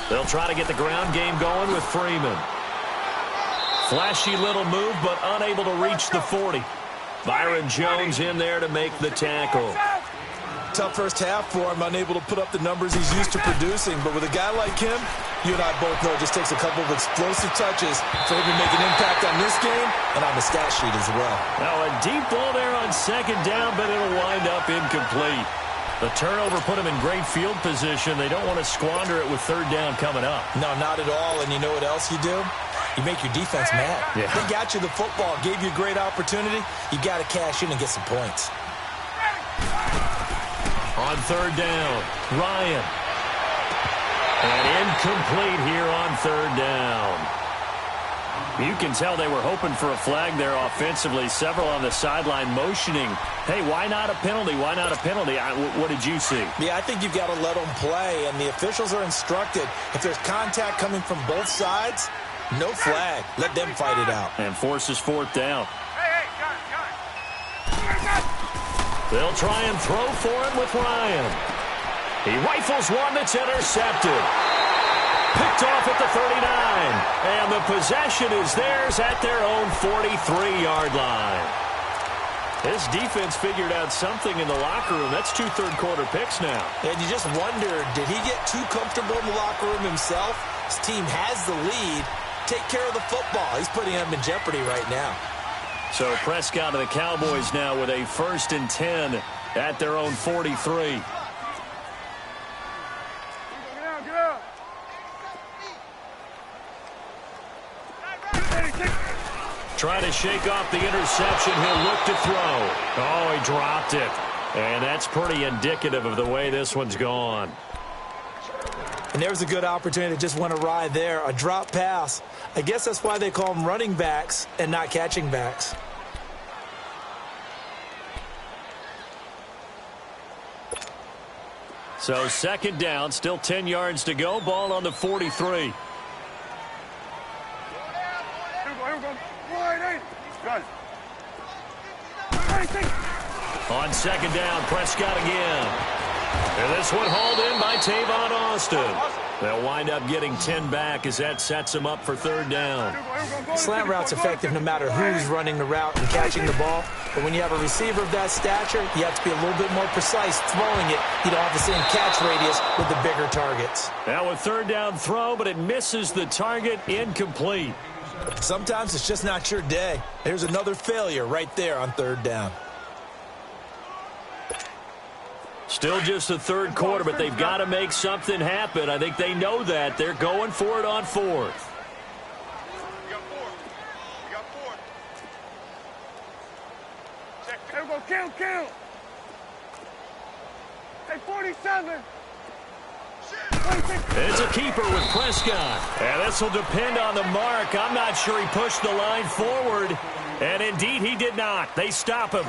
They'll try to get the ground game going with Freeman. Flashy little move, but unable to reach the 40. Byron Jones in there to make the tackle. Tough first half for him, unable to put up the numbers he's used to producing. But with a guy like him, you and I both know it just takes a couple of explosive touches for him to make an impact on this game and on the stat sheet as well. Now a deep ball there on second down, but it'll wind up incomplete. The turnover put him in great field position. They don't want to squander it with third down coming up. No, not at all. And you know what else you do? You make your defense mad. Yeah. They got you the football, gave you a great opportunity. You got to cash in and get some points. On third down, Ryan. And incomplete here on third down. You can tell they were hoping for a flag there offensively. Several on the sideline motioning, hey, why not a penalty? Why not a penalty? What did you see? Yeah, I think you've got to let them play, and the officials are instructed. If there's contact coming from both sides, no flag. Let them fight it out. And forces fourth down. They'll try and throw for it with Ryan. He rifles one that's intercepted. Picked off at the 39. And the possession is theirs at their own 43-yard line. This defense figured out something in the locker room. That's 2 third-quarter picks now. And you just wonder, did he get too comfortable in the locker room himself? His team has the lead. Take care of the football. He's putting them in jeopardy right now. So Prescott and the Cowboys now with a 1st and 10 at their own 43. Trying to shake off the interception. He'll look to throw. Oh, he dropped it. And that's pretty indicative of the way this one's gone. And there's a good opportunity to just went awry there. A drop pass. I guess that's why they call them running backs and not catching backs. So second down, still 10 yards to go. Ball on the 43. On second down, Prescott again. And this one hauled in by Tavon Austin. They'll wind up getting 10 back as that sets them up for third down. Slant route's effective no matter who's running the route and catching the ball. But when you have a receiver of that stature, you have to be a little bit more precise throwing it. You don't have the same catch radius with the bigger targets. Now a third down throw, but it misses the target. Incomplete. Sometimes it's just not your day. There's another failure right there on third down. Still just the third quarter, but they've got to make something happen. I think they know that. They're going for it on fourth. There we go, kill. Hey, 47. It's a keeper with Prescott. And this will depend on the mark. I'm not sure he pushed the line forward. And indeed, he did not. They stop him.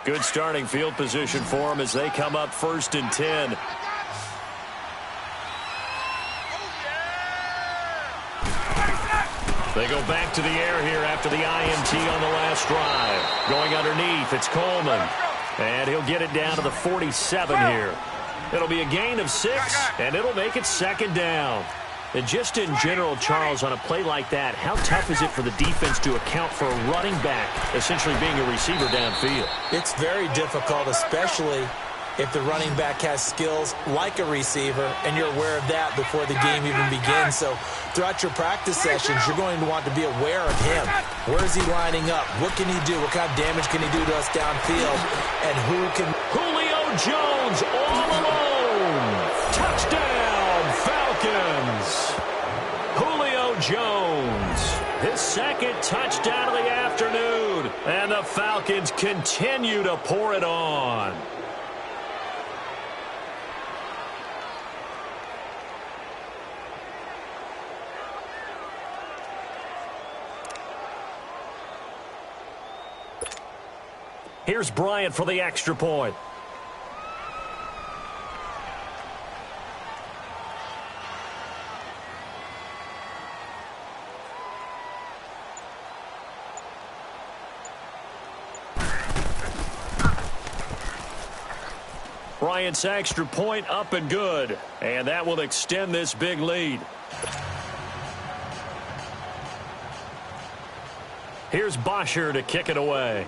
Good starting field position for them as they come up 1st and 10. They go back to the air here after the INT on the last drive. Going underneath, it's Coleman. And he'll get it down to the 47 here. It'll be a gain of 6, and it'll make it second down. And just in general, Charles, on a play like that, how tough is it for the defense to account for a running back essentially being a receiver downfield? It's very difficult, especially if the running back has skills like a receiver, and you're aware of that before the game even begins. So throughout your practice sessions, you're going to want to be aware of him. Where is he lining up? What can he do? What kind of damage can he do to us downfield? And who can... Julio Jones all alone. Touchdown, Falcons. Julio Jones, his second touchdown of the afternoon. And the Falcons continue to pour it on. Here's Bryant for the extra point. Bryant's extra point up and good. And that will extend this big lead. Here's Bosher to kick it away.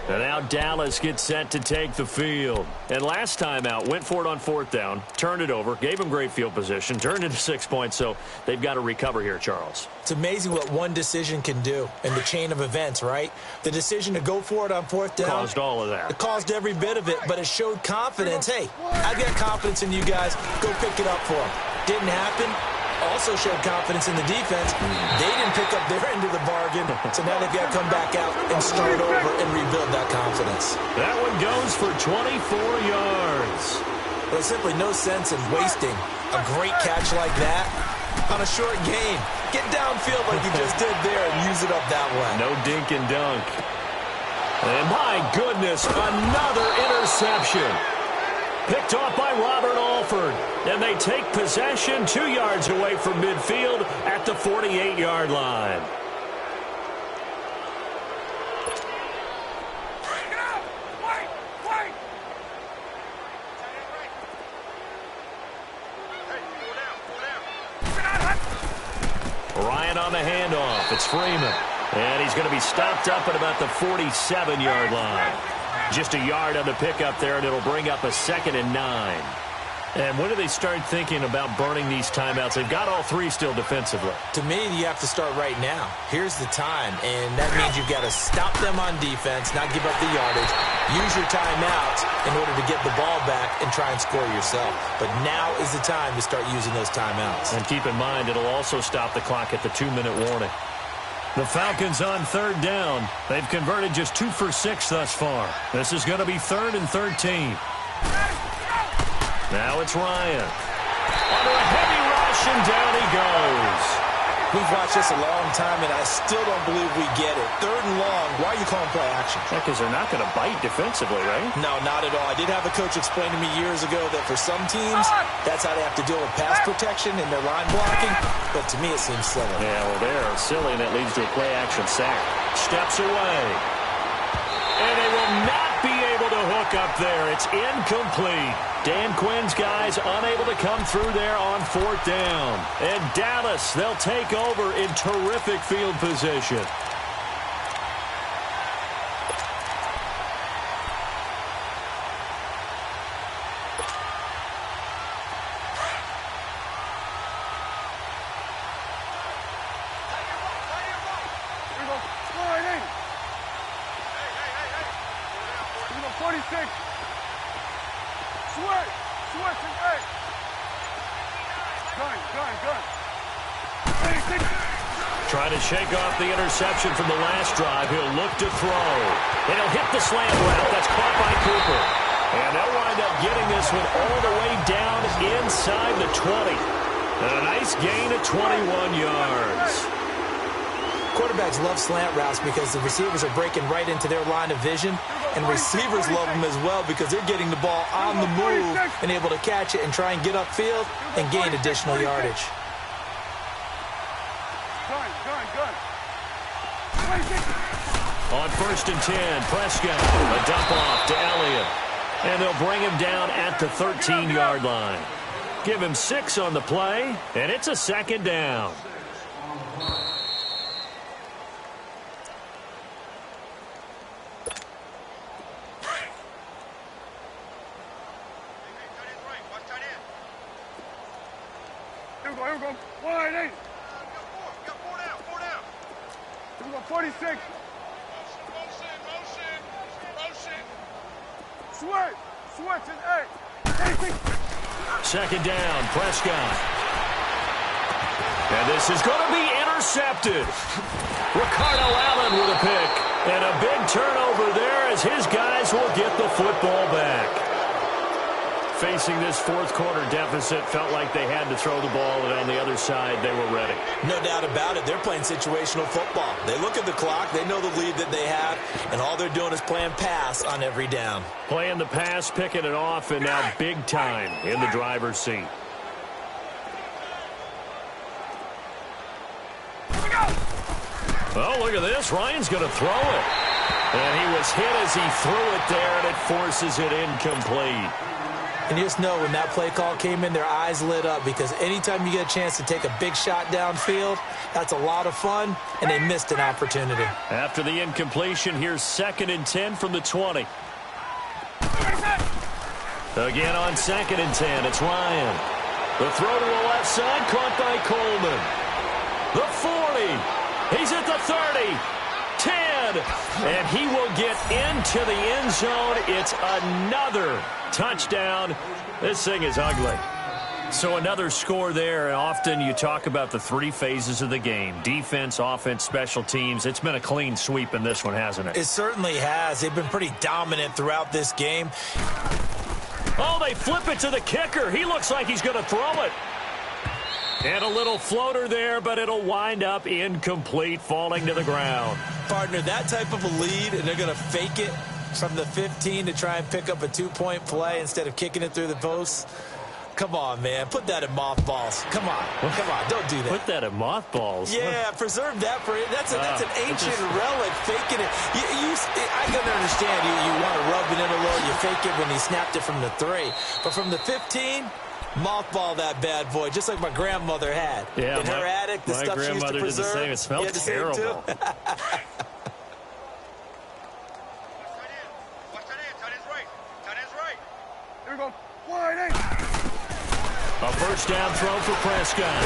And now Dallas gets set to take the field. And last time out, went for it on fourth down, turned it over, gave them great field position, turned into 6 points, so they've got to recover here, Charles. It's amazing what one decision can do in the chain of events, right? The decision to go for it on fourth down. Caused all of that. It caused every bit of it, but it showed confidence. Hey, I've got confidence in you guys. Go pick it up for them. Didn't happen. Also showed confidence in the defense. They didn't pick up their end of the bargain, so now they've got to come back out and start over and rebuild that confidence. That one goes for 24 yards. There's simply no sense in wasting a great catch like that on a short gain. Get downfield like you just did there and use it up that way. No dink and dunk. And my goodness, another interception. Picked off by Robert Alford. And they take possession 2 yards away from midfield at the 48-yard line. Ryan on the handoff. It's Freeman. And he's going to be stopped up at about the 47-yard line. Just a yard on the pickup there, and it'll bring up a 2nd and 9. And when do they start thinking about burning these timeouts? They've got all three still defensively. To me, you have to start right now. Here's the time, and that means you've got to stop them on defense, not give up the yardage, use your timeouts in order to get the ball back and try and score yourself. But now is the time to start using those timeouts. And keep in mind, it'll also stop the clock at the 2-minute warning. The Falcons on third down. They've converted just 2 for 6 thus far. This is going to be 3rd and 13. Now it's Ryan. Under a heavy rush, and down he goes. We've watched this a long time, and I still don't believe we get it. 3rd and long. Why are you calling play action? Because they're not going to bite defensively, right? No, not at all. I did have a coach explain to me years ago that for some teams, that's how they have to deal with pass protection and their line blocking. But to me, it seems silly. Yeah, well, they're silly, and that leads to a play-action sack. Steps away. And they will not be able to hook up there. It's incomplete. Dan Quinn's guys unable to come through there on 4th down. And Dallas, they'll take over in terrific field position. Here we go. 46. Switch and 8. Gun. 86. Trying to shake off the interception from the last drive. He'll look to throw. And he'll hit the slant route. That's caught by Cooper. And they'll wind up getting this one all the way down inside the 20. And a nice gain of 21 yards. Quarterbacks love slant routes because the receivers are breaking right into their line of vision, and receivers love them as well because they're getting the ball on the move and able to catch it and try and get upfield and gain additional yardage. Gun. On 1st and 10, Prescott, a dump off to Elliott. And they'll bring him down at the 13-yard line. Give him 6 on the play, and it's a 2nd down. Here we go. 188. Got 4 down. Here we go. 46. Motion. Switch and 8. 86. 2nd down, Prescott. And this is going to be intercepted. Ricardo Allen with a pick. And a big turnover there as his guys will get the football back. Facing this 4th quarter deficit, felt like they had to throw the ball, and on the other side, they were ready. No doubt about it. They're playing situational football. They look at the clock. They know the lead that they have, and all they're doing is playing pass on every down. Playing the pass, picking it off, and now big time in the driver's seat. Here we go. Oh, look at this. Ryan's going to throw it. And he was hit as he threw it there, and it forces it incomplete. And you just know when that play call came in, their eyes lit up, because anytime you get a chance to take a big shot downfield, that's a lot of fun, and they missed an opportunity. After the incompletion, here's 2nd and 10 from the 20. Again on 2nd and 10, it's Ryan. The throw to the left side, caught by Coleman. The 40. He's at the 30. 10. And he will get into the end zone. It's another touchdown. This thing is ugly. So another score there, and often you talk about the 3 phases of the game. Defense, offense, special teams. It's been a clean sweep in this one, hasn't it? It certainly has. They've been pretty dominant throughout this game. Oh, they flip it to the kicker. He looks like he's going to throw it. And a little floater there, but it'll wind up incomplete, falling to the ground. Partner, that type of a lead, and they're going to fake it from the 15 to try and pick up a 2-point play instead of kicking it through the posts. Come on, man. Put that in mothballs. Come on. Come on. Don't do that. Put that in mothballs? Yeah, preserve that for it. That's an ancient relic, faking it. I can understand you want to rub it in a little. You fake it when he snapped it from the 3. But from the 15, mothball that bad boy, just like my grandmother had. Yeah, in her attic, the stuff she used to preserve. Did the same. It smelled terrible. Here we go. Wide 8. A first down throw for Prescott.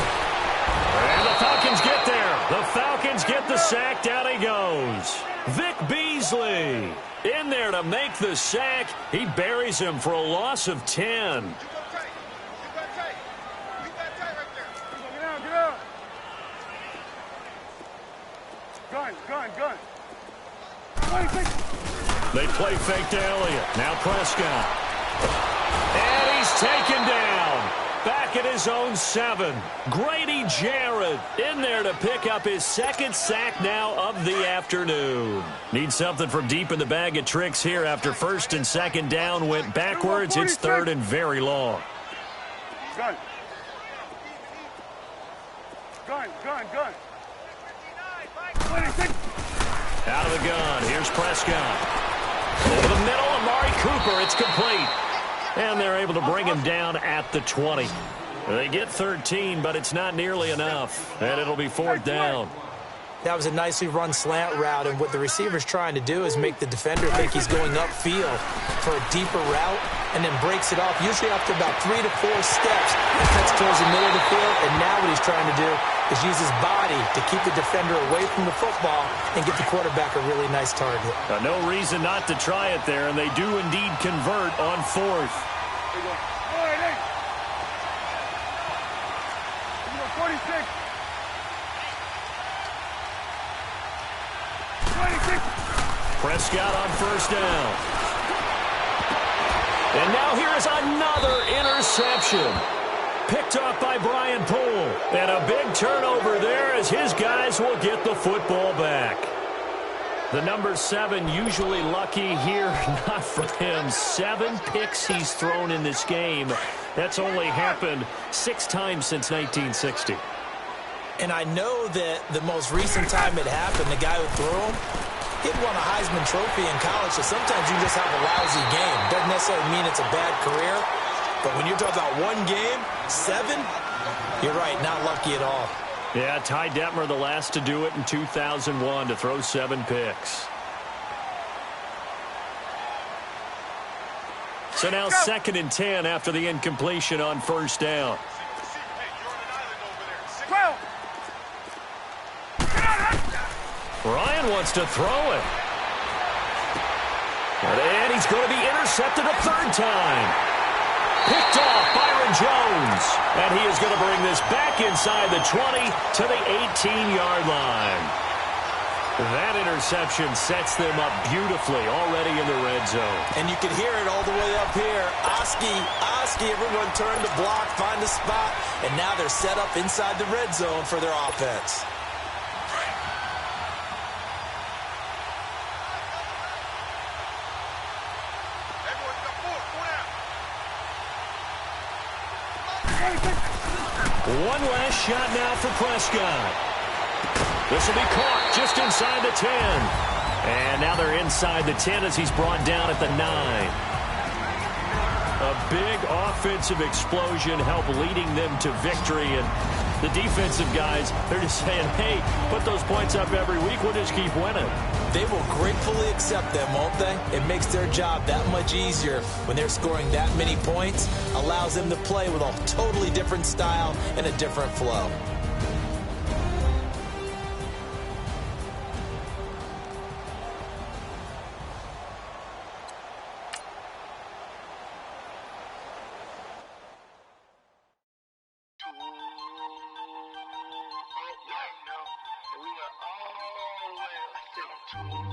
And the Falcons get there. The Falcons get the sack. Down he goes. Vic Beasley in there to make the sack. He buries him for a loss of 10. Gun. They play fake to Elliott. Now Prescott. And he's taken down. Back at his own 7. Grady Jarrett in there to pick up his 2nd sack now of the afternoon. Needs something from deep in the bag of tricks here after 1st and 2nd down went backwards. It's 3rd and very long. Gun. Out of the gun. Here's Prescott. Over the middle, Amari Cooper. It's complete. And they're able to bring him down at the 20. They get 13, but it's not nearly enough. And it'll be 4th down. That was a nicely run slant route, and what the receiver's trying to do is make the defender think he's going upfield for a deeper route, and then breaks it off, usually after about 3 to 4 steps, and cuts towards the middle of the field. And now what he's trying to do is use his body to keep the defender away from the football and get the quarterback a really nice target. No reason not to try it there, and they do indeed convert on 4th. Here we go. 46. Prescott on 1st down. And now here's another interception. Picked off by Brian Poole. And a big turnover there as his guys will get the football back. The number 7 usually lucky here. Not for him. 7 picks he's thrown in this game. That's only happened 6 times since 1960. And I know that the most recent time it happened, the guy who threw him, he'd won a Heisman Trophy in college, so sometimes you just have a lousy game. Doesn't necessarily mean it's a bad career, but when you're talking about one game, 7, you're right, not lucky at all. Yeah, Ty Detmer, the last to do it in 2001, to throw 7 picks. So now 2nd and 10 after the incompletion on 1st down. 12. Ryan wants to throw it. And he's going to be intercepted a 3rd time. Picked off Byron Jones. And he is going to bring this back inside the 20 to the 18-yard line. That interception sets them up beautifully already in the red zone. And you can hear it all the way up here. Oski, everyone turned to block, find a spot, and now they're set up inside the red zone for their offense. One last shot now for Prescott. This will be caught just inside the 10. And now they're inside the 10 as he's brought down at the 9. A big offensive explosion helped leading them to victory. And the defensive guys, they're just saying, hey, put those points up every week. We'll just keep winning. They will gratefully accept them, won't they? It makes their job that much easier when they're scoring that many points. Allows them to play with a totally different style and a different flow. We are all the way